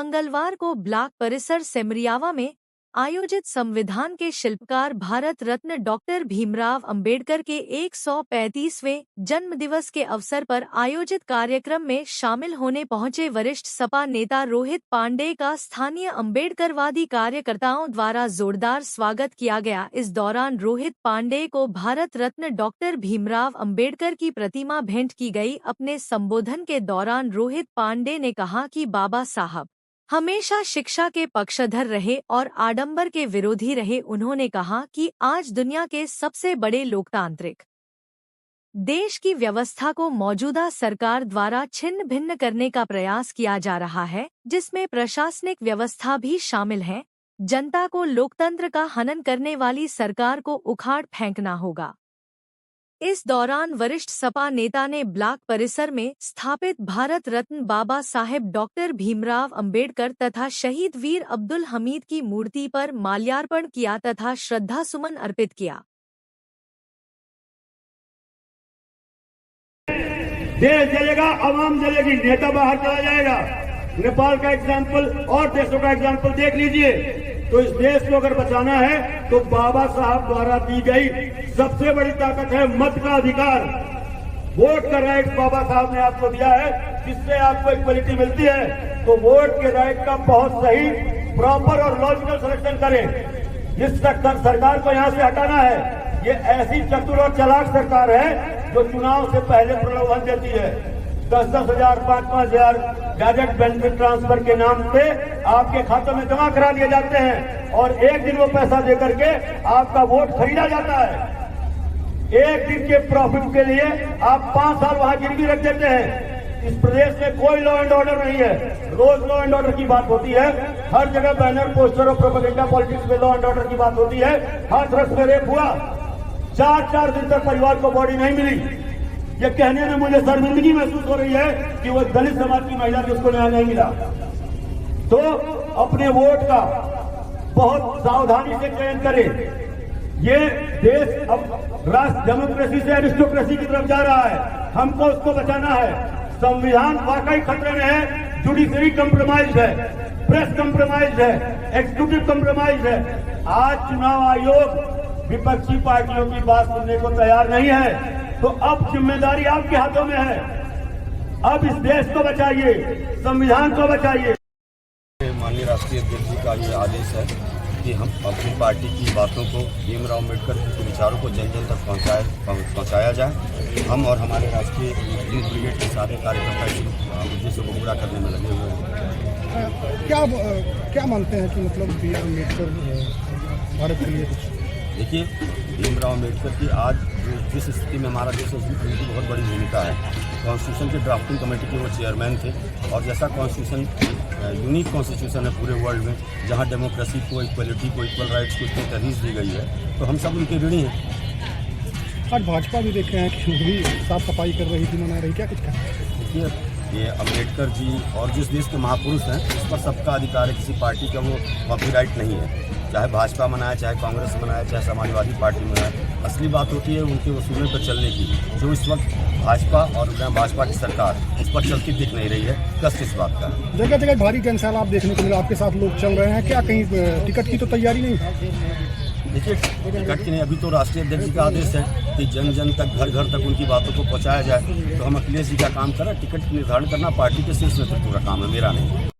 मंगलवार को ब्लॉक परिसर सिमरियावा में आयोजित संविधान के शिल्पकार भारत रत्न डॉक्टर भीमराव अंबेडकर के 135वें जन्म दिवस के अवसर पर आयोजित कार्यक्रम में शामिल होने पहुंचे वरिष्ठ सपा नेता रोहित पांडेय का स्थानीय अंबेडकरवादी कार्यकर्ताओं द्वारा जोरदार स्वागत किया गया। इस दौरान रोहित पांडेय को भारत रत्न डॉक्टर भीमराव अंबेडकर की प्रतिमा भेंट की गई। अपने संबोधन के दौरान रोहित पांडेय ने कहा कि बाबा साहब हमेशा शिक्षा के पक्षधर रहे और आडंबर के विरोधी रहे। उन्होंने कहा कि आज दुनिया के सबसे बड़े लोकतांत्रिक देश की व्यवस्था को मौजूदा सरकार द्वारा छिन्न भिन्न करने का प्रयास किया जा रहा है, जिसमें प्रशासनिक व्यवस्था भी शामिल है। जनता को लोकतंत्र का हनन करने वाली सरकार को उखाड़ फेंकना होगा। इस दौरान वरिष्ठ सपा नेता ने ब्लॉक परिसर में स्थापित भारत रत्न बाबा साहेब डॉक्टर भीमराव अंबेडकर तथा शहीद वीर अब्दुल हमीद की मूर्ति पर माल्यार्पण किया तथा श्रद्धा सुमन अर्पित किया। देश जलेगा, आवाम जलेगी, नेता बाहर चला जाएगा। नेपाल का एग्जाम्पल और देशों का एग्जाम्पल देख लीजिए। तो इस देश को अगर बचाना है तो बाबा साहब द्वारा दी गई सबसे बड़ी ताकत है मत का अधिकार। वोट का राइट बाबा साहब ने आपको दिया है, जिससे आपको इक्वलिटी मिलती है। तो वोट के राइट का बहुत सही, प्रॉपर और लॉजिकल सिलेक्शन करें। जिस सरकार को यहाँ से हटाना है, ये ऐसी चतुर और चालाक सरकार है जो चुनाव से पहले प्रलोभन देती है। 10-10 हजार, 5-5 हजार गैजेट बेनिफिट ट्रांसफर के नाम पे आपके खातों में जमा करा दिए जाते हैं और एक दिन वो पैसा दे करके आपका वोट खरीदा जाता है। एक दिन के प्रॉफिट के लिए आप 5 साल वहां गिरवी रख देते हैं। इस प्रदेश में कोई लॉ एंड ऑर्डर नहीं है। रोज लॉ एंड ऑर्डर की बात होती है, हर जगह बैनर, पोस्टर और प्रोपेगेंडा पॉलिटिक्स में लॉ एंड ऑर्डर की बात होती है। हाथरस में रेप हुआ, 4 दिन तक परिवार को बॉडी नहीं मिली। ये कहने में मुझे शर्मिंदगी महसूस हो रही है कि वो दलित समाज की महिला जिसको न्याय नहीं मिला। तो अपने वोट का बहुत सावधानी से चयन करें। ये देश अब राष्ट्र डेमोक्रेसी से एरिस्टोक्रेसी की तरफ जा रहा है, हमको उसको बचाना है। संविधान वाकई खतरे में है। जुडिशरी कंप्रोमाइज है, प्रेस कंप्रोमाइज है, एग्जीक्यूटिव कंप्रोमाइज है। आज चुनाव आयोग विपक्षी पार्टियों की बात सुनने को तैयार नहीं है। तो अब जिम्मेदारी आपके हाथों में है। अब इस देश को बचाइए, संविधान को बचाइए। माननीय राष्ट्रीय अध्यक्ष जी का ये आदेश है कि हम अपनी पार्टी की बातों को, भीमराव अम्बेडकर के विचारों को जन जन तक पहुंचाया जाए। हम और हमारे राष्ट्रीय यूथ ब्रिगेड के सारे कार्यकर्ता इस उद्देश्य को पूरा करने में लगे हुए हैं। क्या मानते हैं कि मतलब बी आर अम्बेडकर भारत के लिए कुछ? देखिए, भीमराव अम्बेडकर की आज जिस स्थिति में हमारा देश है उसकी उनकी बहुत बड़ी भूमिका है। कॉन्स्टिट्यूशन की ड्राफ्टिंग कमेटी के वो चेयरमैन थे और जैसा कॉन्स्टिट्यूशन यूनिक कॉन्स्टिट्यूशन है पूरे वर्ल्ड में, जहाँ डेमोक्रेसी को, इक्वलिटी को, इक्वल राइट्स को इतनी तरजीह दी गई है, तो हम सब उनके ऋणी हैं। आज भाजपा भी देख रहे हैं कि भी साफ सफाई कर रही थी, मना रही, क्या कुछ कहा? देखिए, ये अम्बेडकर जी और जिस देश के महापुरुष हैं उस पर सबका अधिकार है। किसी पार्टी का वो कॉपीराइट नहीं है, चाहे भाजपा मनाए, चाहे कांग्रेस मनाए, चाहे समाजवादी पार्टी मनाए। असली बात होती है उनके उसूलों पर चलने की, जो इस वक्त भाजपा और भाजपा की सरकार उस पर चलती दिख नहीं रही है। कष्ट इस बात का। जगह जगह भारी जनसैलाब देखने को मिला, आपके साथ लोग चल रहे हैं, क्या कहीं टिकट की तो तैयारी नहीं? देखिए, टिकट की नहीं, अभी तो राष्ट्रीय अध्यक्ष जी का आदेश है कि जन जन तक, घर घर तक उनकी बातों को पहुंचाया जाए। तो हम अखिलेश जी का काम करें, टिकट निर्धारण करना पार्टी के शीर्ष नेतृत्व का काम है, मेरा नहीं।